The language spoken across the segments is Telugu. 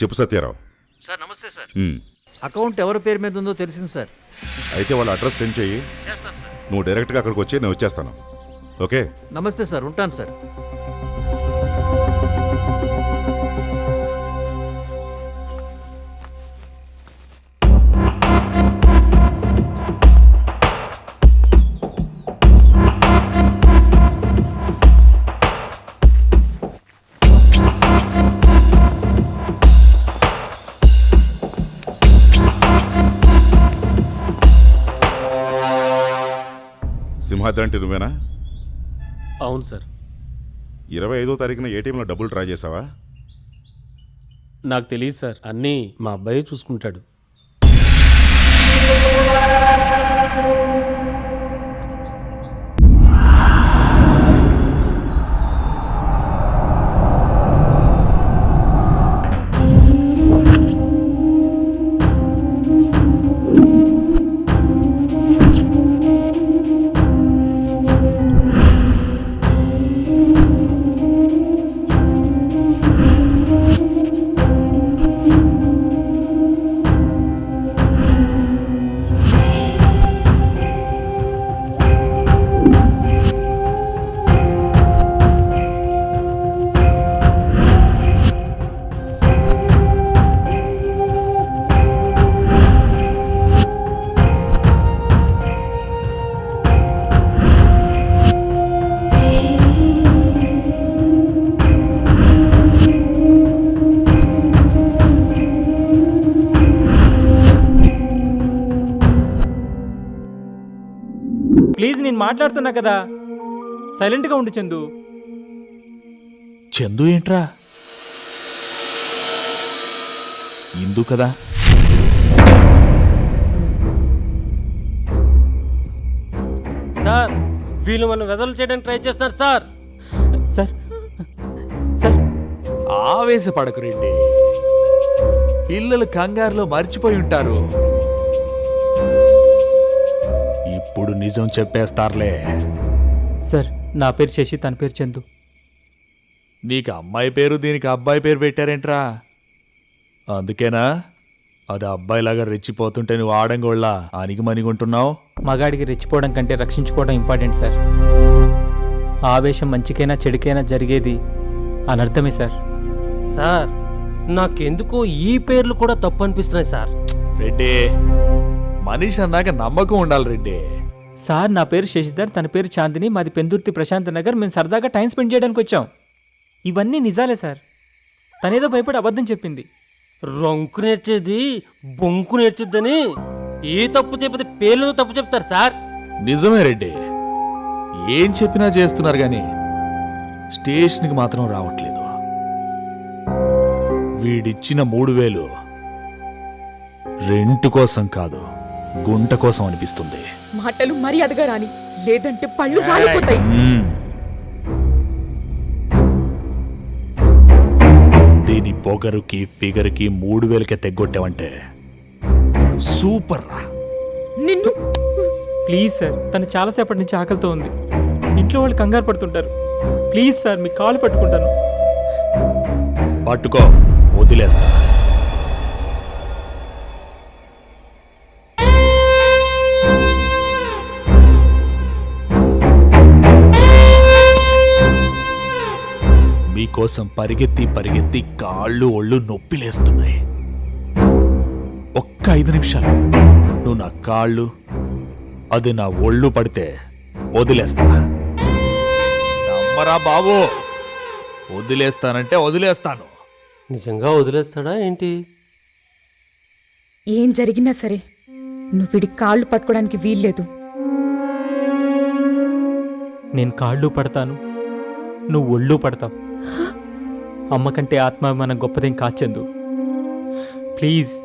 చెప్పు సత్యారావు. సార్ నమస్తే సార్. అకౌంట్ ఎవరి పేరు మీద ఉందో తెలిసింది సార్. అయితే వాళ్ళ అడ్రస్ సెండ్ చెయ్యి. చేస్తాను సార్. నువ్వు డైరెక్ట్గా అక్కడికి వచ్చి నేను వచ్చేస్తాను. ఓకే. నమస్తే సార్, ఉంటాను సార్. సింహాద్రి అంటే నువ్వేనా? అవును సార్. 25వ తారీఖున ఏటీఎంలో డబ్బులు డ్రా చేసావా? నాకు తెలియదు సార్, అన్నీ మా అబ్బాయి చూసుకుంటాడు. ప్లీజ్, నేను మాట్లాడుతున్నా కదా, సైలెంట్గా ఉండు చందు. చందు ఏంట్రా? ఇందు కదా? సార్, వీళ్ళు మనం వెదలు చేయడానికి ట్రై చేస్తున్నారు సార్. సార్ సార్ ఆవేశపడకు రెడ్డి, పిల్లలు కంగారులో మర్చిపోయి ఉంటారు. ఇప్పుడు నిజం చెప్పేస్తారులే. సార్, నా పేరు శశి, తన పేరు చందు. నీకు అమ్మాయి పేరు, దీనికి అబ్బాయి పేరు పెట్టారేంట్రా? అందుకేనా అది అబ్బాయిలాగా రెచ్చిపోతుంటే నువ్వు ఆడంగోళ్ళ అణిగిమణిగుంటున్నావు? మగాడికి రెచ్చిపోవడం కంటే రక్షించుకోవడం ఇంపార్టెంట్ సార్. ఆవేశం మంచికైనా చెడుకైనా జరిగేది అనర్థమే సార్. సార్, నాకెందుకో ఈ పేర్లు కూడా తప్పు అనిపిస్తున్నాయి సార్. రెడ్డి, మనిషి అన్నాక నమ్మకం ఉండాలి రెడ్డి. సార్, నా పేరు శశిధర్, తన పేరు చాందిని, మాది పెందుర్తి ప్రశాంత్ నగర్. మేము సరదాగా టైం స్పెండ్ చేయడానికి వచ్చాం. ఇవన్నీ నిజాలే సార్. తనేదో భయపడి అబద్ధం చెప్పింది. రొంకు నేర్చేది బొంకు నేర్చుద్దని ఏ తప్పు చెప్పితే పేర్లు తప్పు చెప్తారు సార్. నిజమే రెడ్డి, ఏం చెప్పినా చేస్తున్నారు గాని స్టేషన్కి మాత్రం రావట్లేదు. వీడిచ్చిన 3000 రెంట్ కోసం కాదు, గుంట కోసం అనిపిస్తుంది. మాటలు మర్యాదగా రాని, లేదంటే పళ్ళు రాలిపోతాయి. దీని పొగరుకి ఫిగర్కి 3000కే తెగ్గొట్టావంటే సూపర్ రా. నిన్ను ప్లీజ్ సార్, తను చాలాసేపటి నుంచి ఆకలితో ఉంది. ఇంట్లో వాళ్ళు కంగారు పడుతుంటారు. ప్లీజ్ సార్, మీ కాలు పట్టుకుంటాను. పట్టుకో, వదిలేస్తా. మీకోసం పరిగెత్తి పరిగెత్తి కాళ్ళు ఒళ్ళు నొప్పిలేస్తున్నాయి. ఒక్క 5 నిమిషాలు నువ్వు నా కాళ్ళు, అది నా ఒళ్ళు పడితే వదిలేస్తా. నమ్మరా బాబు, వదిలేస్తానంటే వదిలేస్తాను. నిజంగా వదిలేస్తాడా ఏంటి? ఏం జరిగినా సరే నువ్వు వీడి కాళ్ళు పట్టుకోవడానికి వీల్లేదు. నేను కాళ్ళు పడతాను, నువ్వు ఒళ్ళు పడతావు. అమ్మ కంటే ఆత్మాభిమానం గొప్పదేం కాచందు. ప్లీజ్.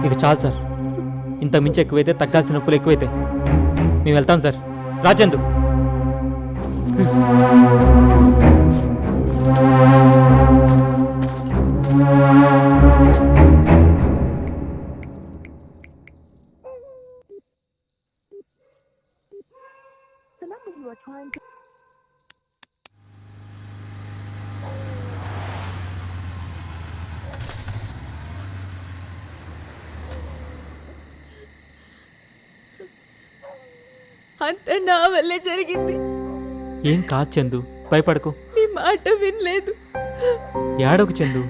ఇక చాలు సార్, ఇంత మించి ఎక్కువైతే తగ్గాల్సిన నొప్పులు ఎక్కువైతే మేము వెళ్తాం సార్. రాజేందు, అంతా నా వల్లే జరిగింది. ఏం కాదు చందు, భయపడకు, నీ మాట వినలేదు. ఏడవకు చందు.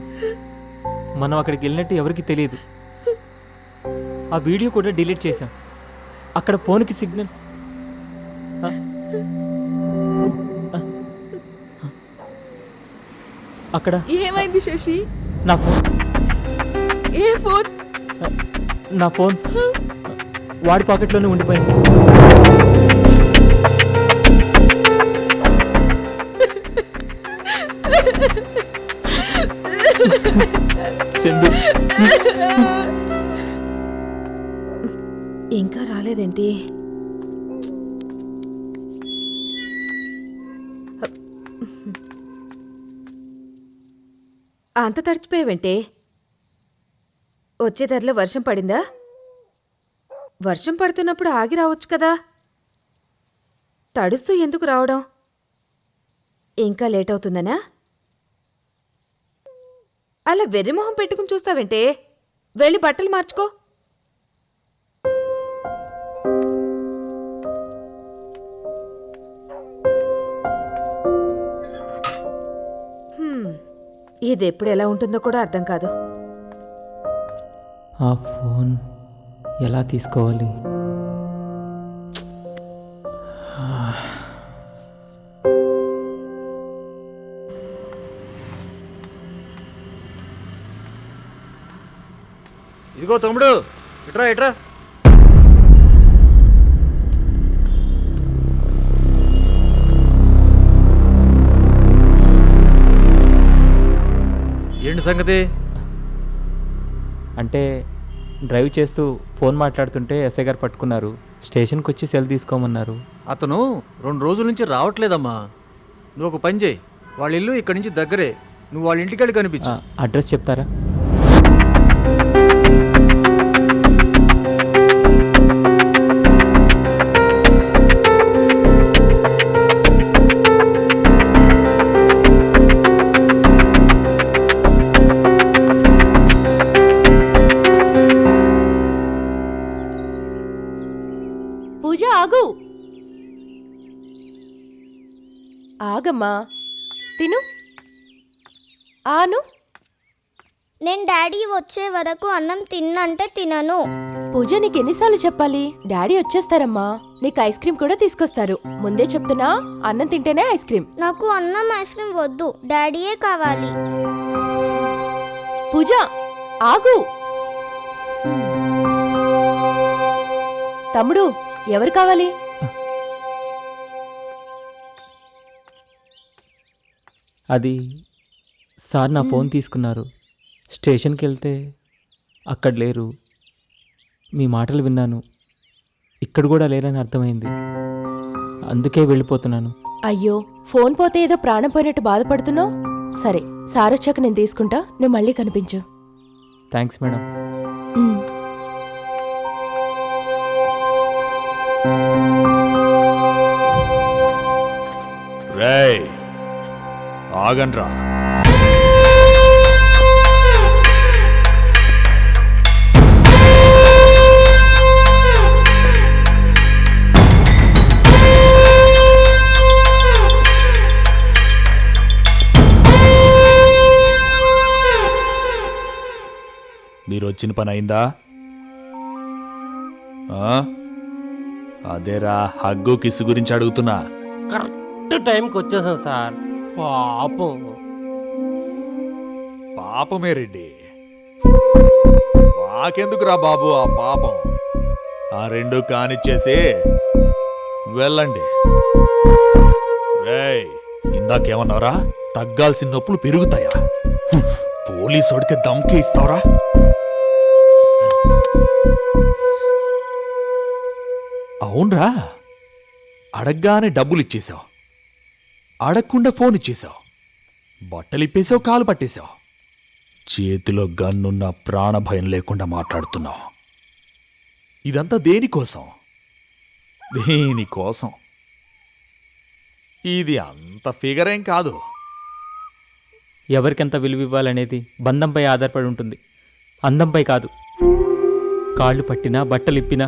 మనం అక్కడికి వెళ్ళినట్టు ఎవరికి తెలియదు. ఆ వీడియో కూడా డిలీట్ చేశాం. అక్కడ ఫోన్కి సిగ్నల్. అక్కడ ఏమైంది శశి? నా ఫోన్, ఏ ఫోన్? నా ఫోన్ వాడి పాకెట్లోనే ఉండిపోయింది. చందు, ఇంకా రాలేదేంటి? అంత తడిచిపోయావేంటే? వచ్చే దారిలో వర్షం పడిందా? వర్షం పడుతున్నప్పుడు ఆగి రావచ్చు కదా. తడుస్తూ ఎందుకు రావడం? ఇంకా లేట్ అవుతుందనా? అలా వెర్రిమొహం పెట్టుకుని చూస్తావేంటే? వెళ్ళి బట్టలు మార్చుకో. ఇది ఎప్పుడు ఎలా ఉంటుందో కూడా అర్థం కాదు. ఆ ఫోన్ ఎలా తీసుకోవాలి? ఇదిగో తమ్ముడు, ఇట్రా ఇట్రా. ఏంటి సంగతి? అంటే డ్రైవ్ చేస్తూ ఫోన్ మాట్లాడుతుంటే ఎస్ఐ గారు పట్టుకున్నారు. స్టేషన్కి వచ్చి సెల్ తీసుకోమన్నారు. అతను 2 రోజుల నుంచి రావట్లేదమ్మా. నువ్వు ఒక పని చేయి, వాళ్ళ ఇల్లు ఇక్కడి నుంచి దగ్గరే. నువ్వు వాళ్ళ ఇంటికి వెళ్ళి కనిపించు. అడ్రస్ చెప్తారా? పూజ ఆగు. ఆగమ్మా, తిను. ఆను. నేను డాడీ వచ్చే వరకు అన్నం తిన్నంటే తినను. పూజ, నీకు ఎన్నిసార్లు చెప్పాలి? డాడీ వచ్చేస్తారమ్మా. నీకు ఐస్ క్రీమ్ కూడా తీసుకొస్తారు. ముందే చెప్తున్నా, అన్నం తింటేనే ఐస్ క్రీమ్. నాకు అన్నం ఐస్ క్రీమ్ వద్దు, డాడీయే కావాలి. పూజ ఆగు. తమ్ముడు, ఎవరు కావాలి? అది సార్ నా ఫోన్ తీసుకున్నారు. స్టేషన్కి వెళ్తే అక్కడ లేరు. మీ మాటలు విన్నాను, ఇక్కడ కూడా లేరని అర్థమైంది. అందుకే వెళ్ళిపోతున్నాను. అయ్యో, ఫోన్ పోతే ఏదో ప్రాణం పోయినట్టు బాధపడుతున్నావు. సరే, సార్ వచ్చాక నేను తీసుకుంటా, నువ్వు మళ్ళీ కనిపించు. Thanks madam. రేయ్, ఆగండ్రా. మీరు వచ్చిన పని అయిందా? అదేరా, హగ్గు కిస్సు గురించి అడుగుతున్నా. కరెక్ట్ టైంకి వచ్చేసాం సార్. పాపం. పాపమే రెడ్డి, మాకెందుకురా బాబు ఆ పాపం. ఆ 2 కానిచ్చేసి వెళ్ళండి. రేయ్, ఇందాకేమన్నారా? తగ్గాల్సిన నొప్పులు పెరుగుతాయా? పోలీసోడికి దమ్కి ఇస్తావరా? అవునరా, అడగగానే డబ్బులు ఇచ్చేశావు, అడగకుండా ఫోన్ ఇచ్చేశావు, బట్టలు ఇప్పేసావు, కాలు పట్టేశావు, చేతిలో గన్నున్న ప్రాణభయం లేకుండా మాట్లాడుతున్నావు. ఇదంతా దేనికోసం? దేనికోసం? ఇది అంత ఫిగర్ ఏం కాదు. ఎవరికెంత విలువ ఇవ్వాలనేది బంధంపై ఆధారపడి ఉంటుంది, అందంపై కాదు. కాళ్ళు పట్టినా బట్టలు ఇప్పినా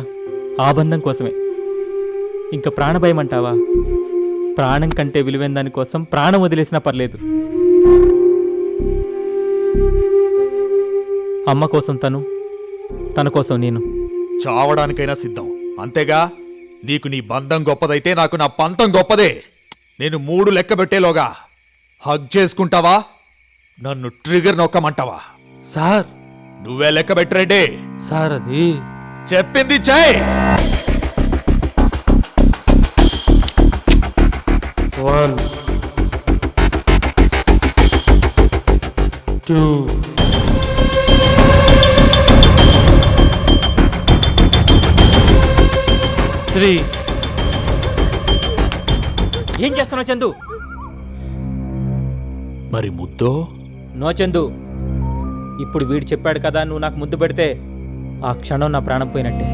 ఆ బంధం కోసమే. ఇంకా ప్రాణభయం అంటావా? ప్రాణం కంటే విలువైన దానికోసం ప్రాణం వదిలేసినా పర్లేదు. అమ్మ కోసం తను, తన కోసం నేను. చావడానికైనా సిద్ధం, అంతేగా? నీకు నీ బంధం గొప్పదైతే నాకు నా పంతం గొప్పదే. నేను 3 లెక్క పెట్టేలోగా హగ్ చేసుకుంటావా, నన్ను ట్రిగర్ నొక్కమంటావా? సార్ నువ్వే లెక్క పెట్టరేంటి? సార్ అది చెప్పింది చెయ్. 1 2 3. ఏం చేస్తున్నావు చందు? మరి ముద్దో? నో చందు, ఇప్పుడు వీడు చెప్పాడు కదా నువ్వు నాకు ముద్దు పెడితే ఆ క్షణం నా ప్రాణం పోయినట్టే.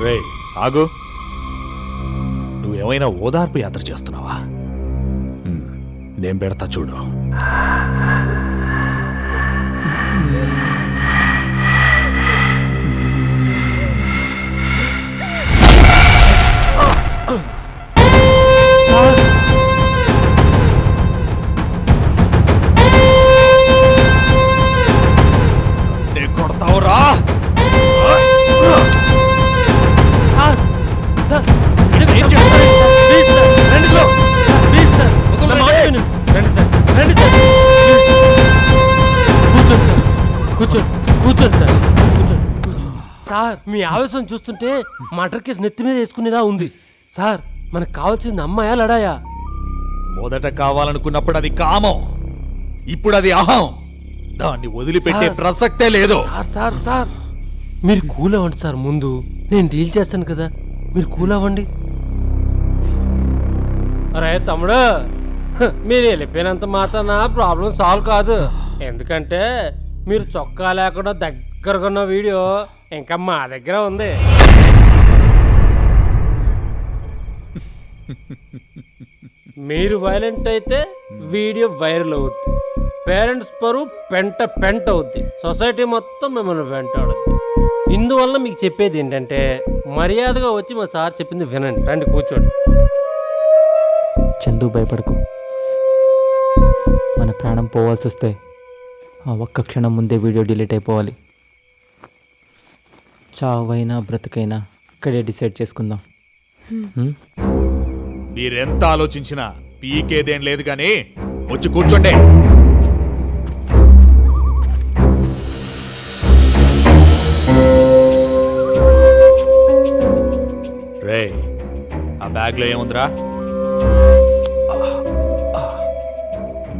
రే ఆగు, నువ్వేమైనా ఓదార్పు యాత్ర చేస్తున్నావా? నేను పెడతా చూడు. కొడతావురా? ఏం చేస్తారు? ప్లీజ్ సార్, రండి సార్. ప్లీజ్ సార్, నా మాట వినండి. రండి సార్, రండి సార్. కూర్చోండి సార్, కూర్చోండి సార్, కూర్చోండి. సార్, మీ ఆవేశం చూస్తుంటే మర్డర్ కేసు నెత్తి మీద వేసుకునేలా ఉంది. సార్, మనకు కావాల్సింది అమ్మాయా లడాయా? మొదట కావాలనుకున్నప్పుడు అది కామం, ఇప్పుడు అది అహం. దాన్ని వదిలిపెట్టే ప్రసక్తే లేదు. సార్ మీరు కూల్ అవ్వండి సార్. ముందు నేను డీల్ చేస్తాను కదా, మీరు కూల్ అవ్వండి. అరే తమ్ముడు, మీరు వెళ్ళిపోయినంత మాత్రాన ప్రాబ్లం సాల్వ్ కాదు. ఎందుకంటే మీరు చొక్కా లేకుండా దగ్గరగా ఉన్న వీడియో ఇంకా మా దగ్గర ఉంది. మీరు వైలెంట్ అయితే వీడియో వైరల్ అవుద్ది, పేరెంట్స్ పరువు పెంట అవుద్ది, సొసైటీ మొత్తం మిమ్మల్ని వెంటాడుద్ది. ఇందువల్ల మీకు చెప్పేది ఏంటంటే మర్యాదగా వచ్చి మా సార్ చెప్పింది వినండి. రండి కూర్చోండి. చందు భయపడకు, మన ప్రాణం పోవాల్సి వస్తే ఆ ఒక్క క్షణం ముందే వీడియో డిలీట్ అయిపోవాలి. చావైనా బ్రతికైనా ఇక్కడే డిసైడ్ చేసుకుందాం. మీరెంత ఆలోచించినా పీకేదేం లేదు కానీ వచ్చి కూర్చోండి. రే, ఆ బ్యాగ్లో ఏముందిరా?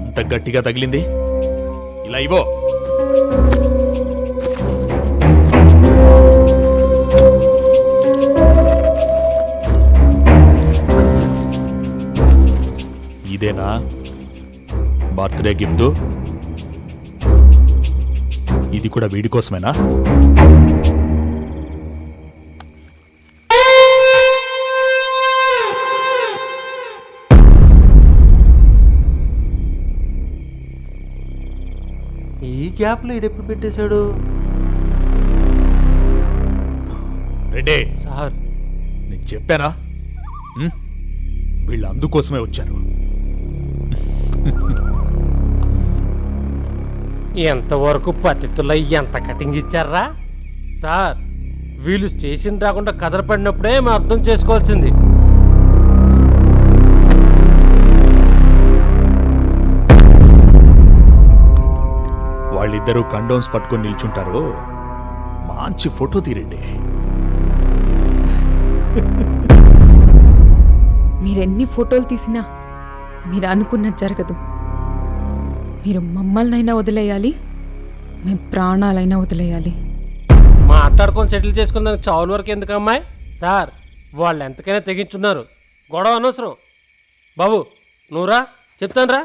అంత గట్టిగా తగిలింది, ఇలా ఇవ్వో. ఇదేనా బర్త్డే గిఫ్ట్? ఇది కూడా వీడి కోసమేనా? ఈ గ్యాప్లో ఇది ఎప్పుడు పెట్టేశాడు? రెడ్డి సార్, నేను చెప్పానా? వీళ్ళు అందుకోసమే వచ్చారు. ఎంతవరకు పద్ధతుల్లో ఎంత కటింగ్ ఇచ్చారా సార్? వీళ్ళు స్టేషన్ రాకుండా కదలపడినప్పుడే మేము అర్థం చేసుకోవాల్సింది. వాళ్ళిద్దరూ కండోమ్స్ పట్టుకొని నిల్చుంటారు, మా మంచి ఫోటో తీరండి. మీరెన్ని ఫోటోలు తీసినా మీరు అనుకున్నది జరగదు. మీరు మమ్మల్నైనా వదిలేయాలి, మేము ప్రాణాలైనా వదిలేయాలి. మాట్లాడుకొని సెటిల్ చేసుకున్నానికి చావుల వరకు ఎందుకు అమ్మాయి? సార్ వాళ్ళు ఎంతకైనా తెగించున్నారు, గొడవ అనవసరం. బాబు నువ్వురా, చెప్తాను రా.